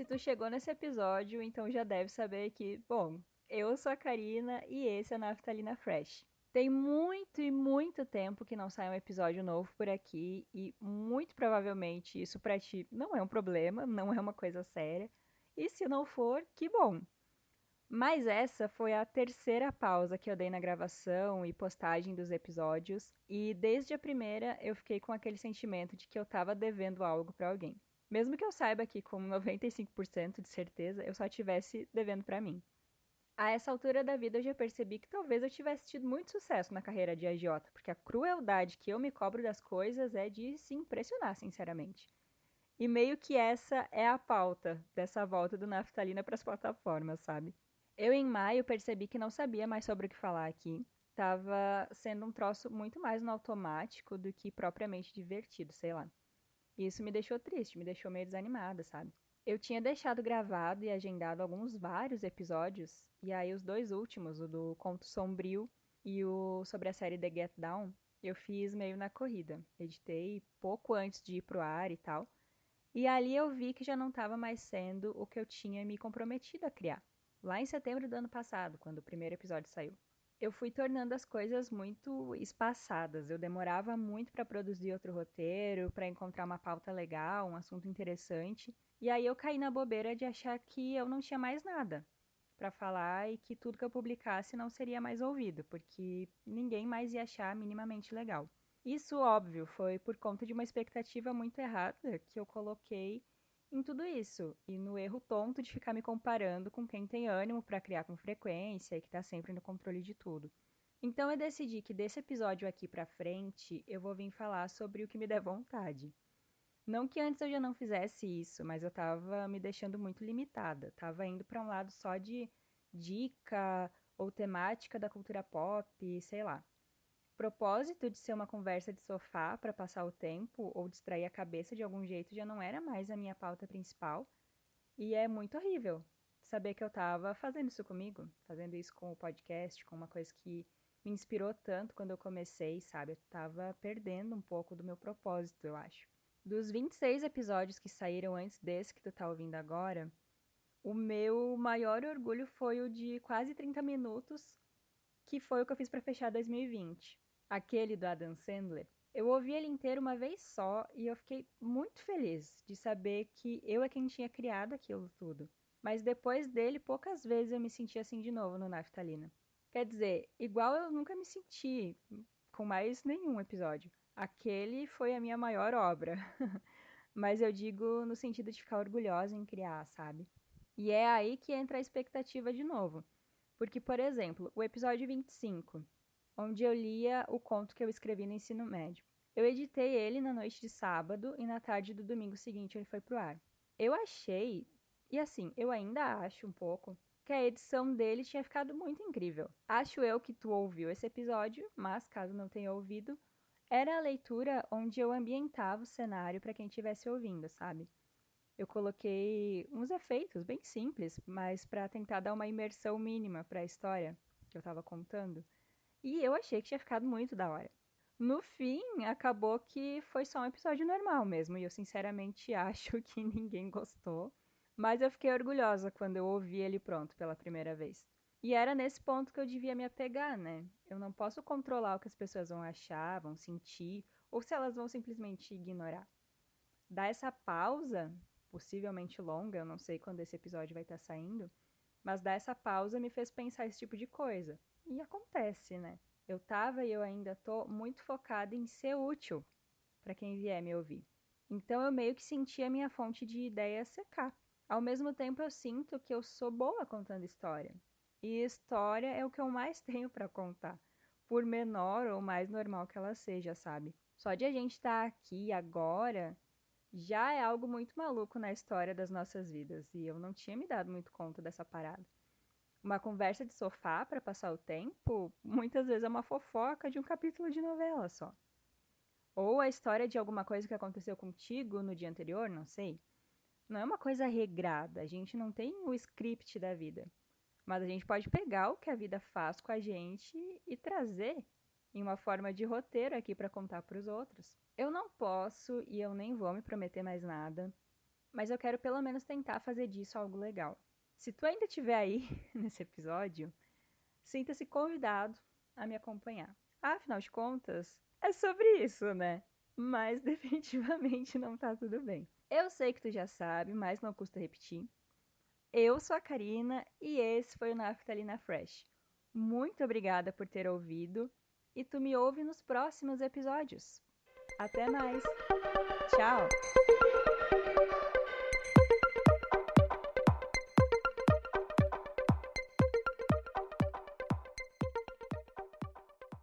Se tu chegou nesse episódio, então já deve saber que, bom, eu sou a Karina e esse é o Naftalina Fresh. Tem muito e muito tempo que não sai um episódio novo por aqui e muito provavelmente isso pra ti não é um problema, não é uma coisa séria. E se não for, que bom. Mas essa foi a terceira pausa que eu dei na gravação e postagem dos episódios, e desde a primeira eu fiquei com aquele sentimento de que eu tava devendo algo pra alguém. Mesmo que eu saiba que com 95% de certeza eu só estivesse devendo pra mim. A essa altura da vida eu já percebi que talvez eu tivesse tido muito sucesso na carreira de agiota, porque a crueldade que eu me cobro das coisas é de se impressionar, sinceramente. E meio que essa é a pauta dessa volta do Naftalina para as plataformas, sabe? Eu, em maio, percebi que não sabia mais sobre o que falar aqui. Tava sendo um troço muito mais no automático do que propriamente divertido, sei lá. E isso me deixou triste, me deixou meio desanimada, sabe? Eu tinha deixado gravado e agendado alguns vários episódios, e aí os dois últimos, o do Conto Sombrio e o sobre a série The Get Down, eu fiz meio na corrida. Editei pouco antes de ir pro ar e tal. E ali eu vi que já não estava mais sendo o que eu tinha me comprometido a criar. Lá em setembro do ano passado, quando o primeiro episódio saiu. Eu fui tornando as coisas muito espaçadas. Eu demorava muito para produzir outro roteiro, para encontrar uma pauta legal, um assunto interessante. E aí eu caí na bobeira de achar que eu não tinha mais nada para falar e que tudo que eu publicasse não seria mais ouvido, porque ninguém mais ia achar minimamente legal. Isso, óbvio, foi por conta de uma expectativa muito errada que eu coloquei em tudo isso, e no erro tonto de ficar me comparando com quem tem ânimo para criar com frequência e que está sempre no controle de tudo. Então eu decidi que desse episódio aqui pra frente eu vou vir falar sobre o que me der vontade. Não que antes eu já não fizesse isso, mas eu tava me deixando muito limitada. Tava indo para um lado só de dica ou temática da cultura pop, sei lá. O propósito de ser uma conversa de sofá para passar o tempo ou distrair a cabeça de algum jeito já não era mais a minha pauta principal. E é muito horrível saber que eu tava fazendo isso comigo, fazendo isso com o podcast, com uma coisa que me inspirou tanto quando eu comecei, sabe? Eu tava perdendo um pouco do meu propósito, eu acho. Dos 26 episódios que saíram antes desse que tu tá ouvindo agora, o meu maior orgulho foi o de quase 30 minutos, que foi o que eu fiz pra fechar 2020. Aquele do Adam Sandler. Eu ouvi ele inteiro uma vez só e eu fiquei muito feliz de saber que eu é quem tinha criado aquilo tudo. Mas depois dele, poucas vezes eu me senti assim de novo no Naftalina. Quer dizer, igual eu nunca me senti com mais nenhum episódio. Aquele foi a minha maior obra. Mas eu digo no sentido de ficar orgulhosa em criar, sabe? E é aí que entra a expectativa de novo. Porque, por exemplo, o episódio 25, onde eu lia o conto que eu escrevi no ensino médio. Eu editei ele na noite de sábado e na tarde do domingo seguinte ele foi pro ar. Eu achei, e assim, eu ainda acho um pouco, que a edição dele tinha ficado muito incrível. Acho eu que tu ouviu esse episódio, mas caso não tenha ouvido, era a leitura onde eu ambientava o cenário para quem estivesse ouvindo, sabe? Eu coloquei uns efeitos bem simples, mas para tentar dar uma imersão mínima para a história que eu estava contando. E eu achei que tinha ficado muito da hora. No fim, acabou que foi só um episódio normal mesmo, e eu sinceramente acho que ninguém gostou. Mas eu fiquei orgulhosa quando eu ouvi ele pronto pela primeira vez. E era nesse ponto que eu devia me apegar, né? Eu não posso controlar o que as pessoas vão achar, vão sentir, ou se elas vão simplesmente ignorar. Dar essa pausa, possivelmente longa, eu não sei quando esse episódio vai estar saindo, mas dar essa pausa me fez pensar esse tipo de coisa. E acontece, né? Eu tava e eu ainda tô muito focada em ser útil para quem vier me ouvir. Então eu meio que senti a minha fonte de ideias secar. Ao mesmo tempo eu sinto que eu sou boa contando história. E história é o que eu mais tenho para contar, por menor ou mais normal que ela seja, sabe? Só de a gente estar aqui agora já é algo muito maluco na história das nossas vidas, e eu não tinha me dado muito conta dessa parada. Uma conversa de sofá para passar o tempo, muitas vezes é uma fofoca de um capítulo de novela só. Ou a história de alguma coisa que aconteceu contigo no dia anterior, não sei. Não é uma coisa regrada, a gente não tem o script da vida. Mas a gente pode pegar o que a vida faz com a gente e trazer em uma forma de roteiro aqui para contar para os outros. Eu não posso e eu nem vou me prometer mais nada, mas eu quero pelo menos tentar fazer disso algo legal. Se tu ainda estiver aí nesse episódio, sinta-se convidado a me acompanhar. Afinal de contas, é sobre isso, né? Mas definitivamente não tá tudo bem. Eu sei que tu já sabe, mas não custa repetir. Eu sou a Karina e esse foi o Naftalina Fresh. Muito obrigada por ter ouvido e tu me ouve nos próximos episódios. Até mais! Tchau!